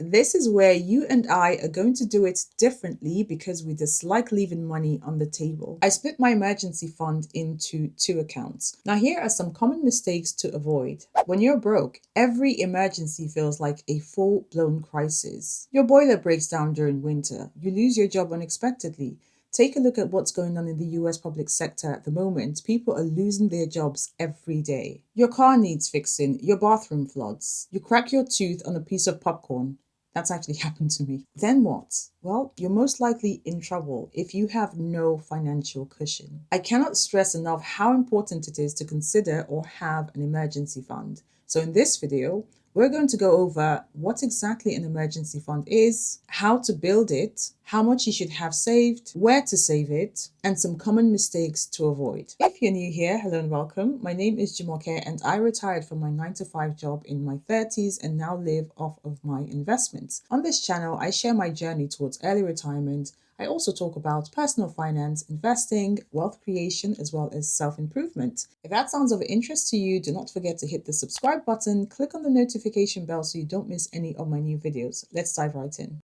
This is where you and I are going to do it differently because we dislike leaving money on the table. I split my emergency fund into two accounts. Now, here are some common mistakes to avoid. When you're broke, every emergency feels like a full-blown crisis. Your boiler breaks down during winter. You lose your job unexpectedly. Take a look at what's going on in the US public sector at the moment. People are losing their jobs every day. Your car needs fixing, your bathroom floods. You crack your tooth on a piece of popcorn. That's actually happened to me. Then what? Well, you're most likely in trouble if you have no financial cushion. I cannot stress enough how important it is to consider or have an emergency fund. So in this video, we're going to go over what exactly an emergency fund is, how to build it, how much you should have saved, where to save it, and some common mistakes to avoid. If you're new here, hello and welcome. My name is Jumoke and I retired from my 9-to-5 job in my 30s and now live off of my investments. On this channel, I share my journey towards early retirement. I also talk about personal finance, investing, wealth creation, as well as self-improvement. If that sounds of interest to you, do not forget to hit the subscribe button, click on the notification bell so you don't miss any of my new videos. Let's dive right in.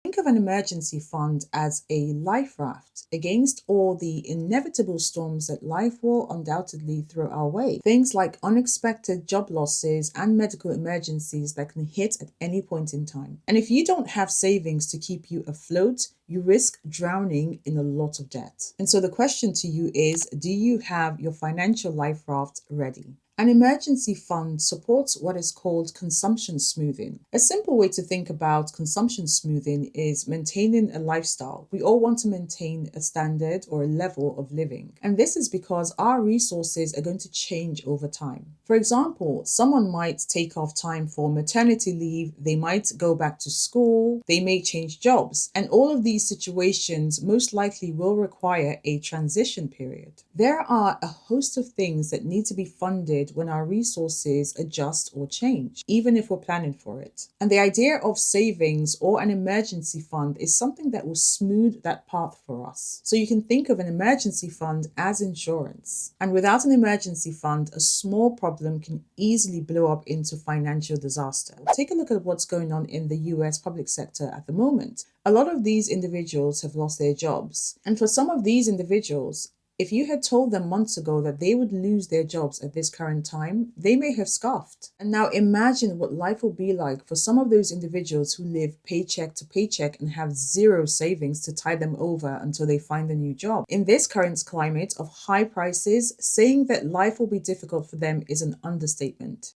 Think of an emergency fund as a life raft against all the inevitable storms that life will undoubtedly throw our way. Things like unexpected job losses and medical emergencies that can hit at any point in time. And if you don't have savings to keep you afloat, you risk drowning in a lot of debt. And so the question to you is, do you have your financial life raft ready? An emergency fund supports what is called consumption smoothing. A simple way to think about consumption smoothing is maintaining a lifestyle. We all want to maintain a standard or a level of living. And this is because our resources are going to change over time. For example, someone might take off time for maternity leave, they might go back to school, they may change jobs, and all of these situations most likely will require a transition period. There are a host of things that need to be funded when our resources adjust or change, even if we're planning for it. And the idea of savings or an emergency fund is something that will smooth that path for us. So you can think of an emergency fund as insurance. And without an emergency fund, a small problem can easily blow up into financial disaster. Take a look at what's going on in the US public sector at the moment. A lot of these individuals have lost their jobs. And for some of these individuals, if you had told them months ago that they would lose their jobs at this current time, they may have scoffed. And now imagine what life will be like for some of those individuals who live paycheck to paycheck and have zero savings to tide them over until they find a new job. In this current climate of high prices, saying that life will be difficult for them is an understatement.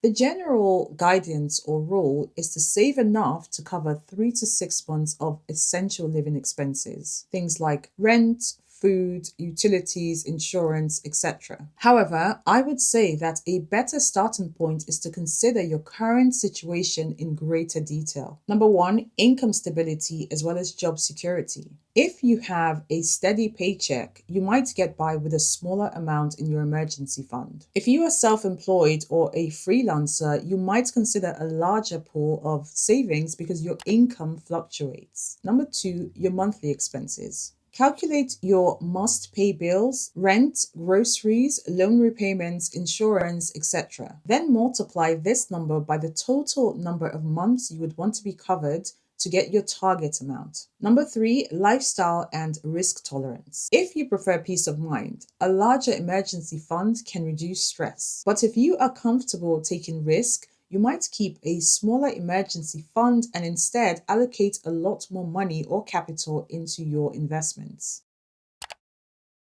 The general guidance or rule is to save enough to cover 3 to 6 months of essential living expenses, things like rent, food, utilities, insurance, etc. However, I would say that a better starting point is to consider your current situation in greater detail. Number one, income stability as well as job security. If you have a steady paycheck, you might get by with a smaller amount in your emergency fund. If you are self-employed or a freelancer, you might consider a larger pool of savings because your income fluctuates. Number two, your monthly expenses. Calculate your must-pay bills, rent, groceries, loan repayments, insurance, etc. Then multiply this number by the total number of months you would want to be covered to get your target amount. Number three, lifestyle and risk tolerance. If you prefer peace of mind, a larger emergency fund can reduce stress. But if you are comfortable taking risk, you might keep a smaller emergency fund and instead allocate a lot more money or capital into your investments.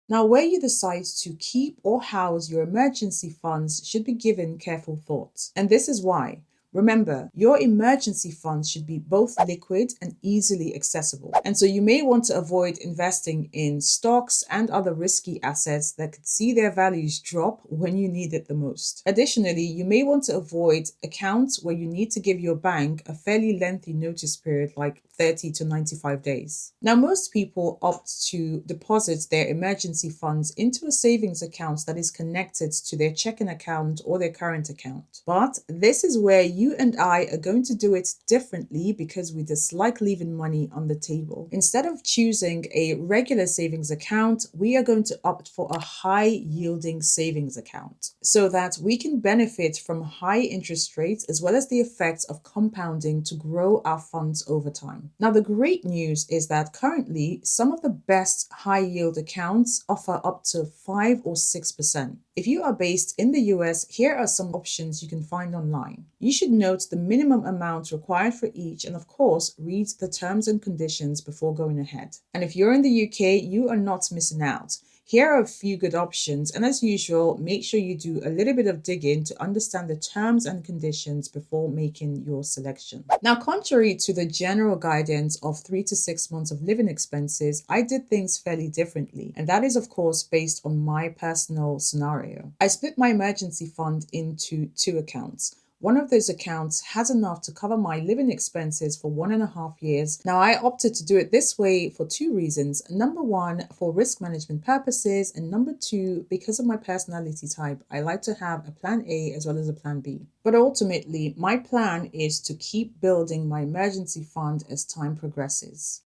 Now, where you decide to keep or house your emergency funds should be given careful thought. And this is why. Remember, your emergency funds should be both liquid and easily accessible. And so you may want to avoid investing in stocks and other risky assets that could see their values drop when you need it the most. Additionally, you may want to avoid accounts where you need to give your bank a fairly lengthy notice period, like 30 to 95 days. Now, most people opt to deposit their emergency funds into a savings account that is connected to their checking account or their current account. But this is where you and I are going to do it differently because we dislike leaving money on the table. Instead of choosing a regular savings account, we are going to opt for a high yielding savings account so that we can benefit from high interest rates as well as the effects of compounding to grow our funds over time. Now, the great news is that currently some of the best high yield accounts offer up to 5 or 6%. If you are based in the US, here are some options you can find online. You should note the minimum amount required for each and, of course, read the terms and conditions before going ahead. And if you're in the UK, you are not missing out. Here are a few good options, and as usual, make sure you do a little bit of digging to understand the terms and conditions before making your selection. Now, contrary to the general guidance of 3 to 6 months of living expenses, I did things fairly differently, and that is, of course, based on my personal scenario. I split my emergency fund into 2 accounts. One of those accounts has enough to cover my living expenses for 1.5 years. Now, I opted to do it this way for 2 reasons. Number 1, for risk management purposes, and number 2, because of my personality type, I like to have a plan A as well as a plan B. But ultimately, my plan is to keep building my emergency fund as time progresses.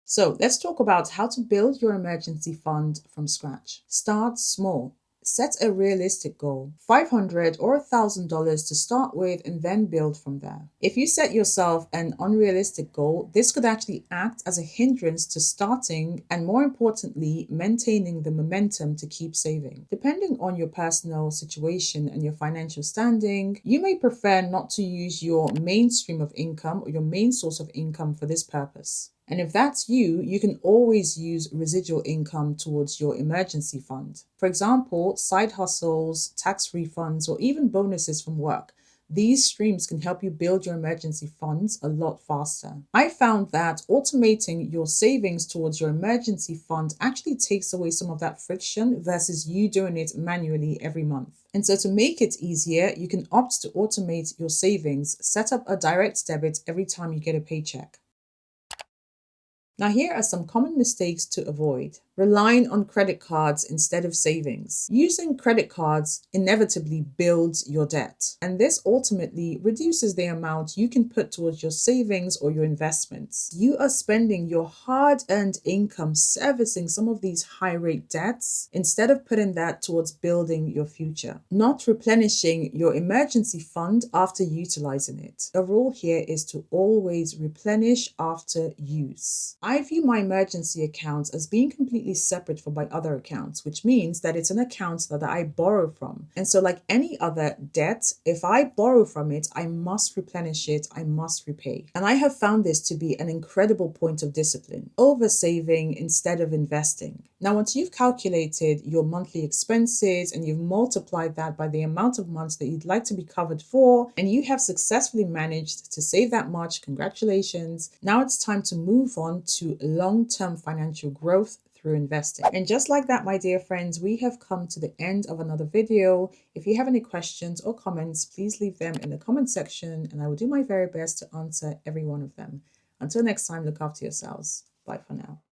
So let's talk about how to build your emergency fund from scratch. Start small. Set a realistic goal, $500 or $1,000 to start with, and then build from there. If you set yourself an unrealistic goal, this could actually act as a hindrance to starting and, more importantly, maintaining the momentum to keep saving. Depending on your personal situation and your financial standing, you may prefer not to use your main stream of income or your main source of income for this purpose. And if that's you, you can always use residual income towards your emergency fund. For example, side hustles, tax refunds, or even bonuses from work. These streams can help you build your emergency funds a lot faster. I found that automating your savings towards your emergency fund actually takes away some of that friction versus you doing it manually every month. And so to make it easier, you can opt to automate your savings, set up a direct debit every time you get a paycheck. Now, here are some common mistakes to avoid. Relying on credit cards instead of savings. Using credit cards inevitably builds your debt, and this ultimately reduces the amount you can put towards your savings or your investments. You are spending your hard-earned income servicing some of these high-rate debts instead of putting that towards building your future. Not replenishing your emergency fund after utilizing it. A rule here is to always replenish after use. I view my emergency accounts as being completely separate from my other accounts, which means that it's an account that I borrow from. And so, like any other debt, if I borrow from it, I must replenish it, I must repay. And I have found this to be an incredible point of discipline. Over saving instead of investing. Now, once you've calculated your monthly expenses and you've multiplied that by the amount of months that you'd like to be covered for, and you have successfully managed to save that much, congratulations. Now it's time to move on to long-term financial growth through investing. And just like that, my dear friends, we have come to the end of another video. If you have any questions or comments, please leave them in the comment section and I will do my very best to answer every one of them. Until next time, look after yourselves. Bye for now.